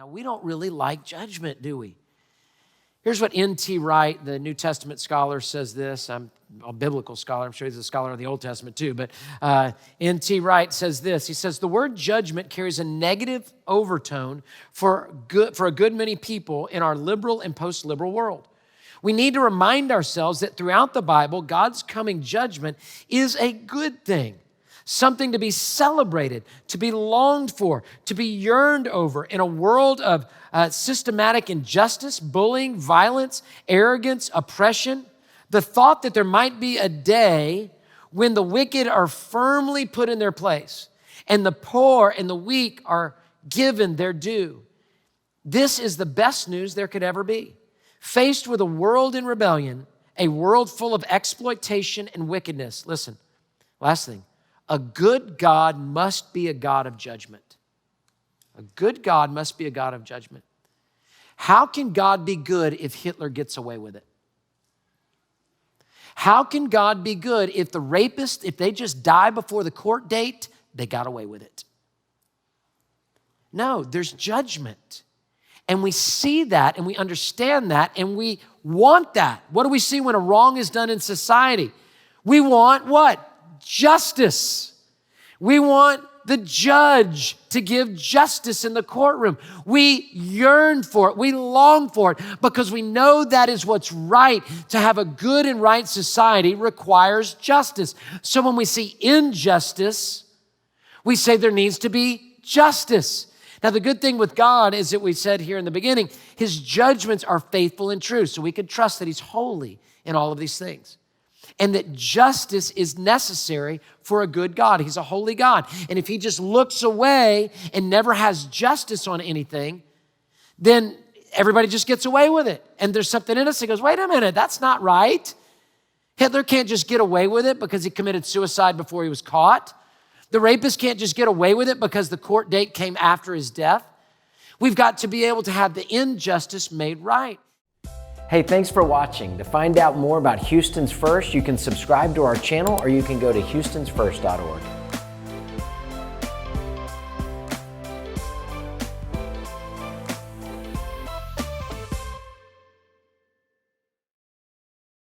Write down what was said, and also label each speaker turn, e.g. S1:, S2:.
S1: Now, we don't really like judgment, do we? Here's what N.T. Wright, the New Testament scholar, says this. I'm a biblical scholar. I'm sure he's a scholar of the Old Testament too. But N.T. Wright says this. He says, the word judgment carries a negative overtone for a good many people in our liberal and post-liberal world. We need to remind ourselves that throughout the Bible, God's coming judgment is a good thing, something to be celebrated, to be longed for, to be yearned over in a world of systematic injustice, bullying, violence, arrogance, oppression. The thought that there might be a day when the wicked are firmly put in their place and the poor and the weak are given their due. This is the best news there could ever be. Faced with a world in rebellion, a world full of exploitation and wickedness. Listen, last thing. A good God must be a God of judgment. A good God must be a God of judgment. How can God be good if Hitler gets away with it? How can God be good if the rapist, if they just die before the court date, they got away with it? No, there's judgment. And we see that and we understand that and we want that. What do we see when a wrong is done in society? We want what? Justice. We want the judge to give justice in the courtroom. We yearn for it. We long for it because we know that is what's right. To have a good and right society requires justice. So when we see injustice, we say there needs to be justice. Now, the good thing with God is that we said here in the beginning, his judgments are faithful and true. So we can trust that he's holy in all of these things. And that justice is necessary for a good God. He's a holy God. And if he just looks away and never has justice on anything, then everybody just gets away with it. And there's something in us that goes, wait a minute, that's not right. Hitler can't just get away with it because he committed suicide before he was caught. The rapist can't just get away with it because the court date came after his death. We've got to be able to have the injustice made right. Hey, thanks for watching. To find out more about Houston's First, you can subscribe to our channel or you can go to houstonsfirst.org.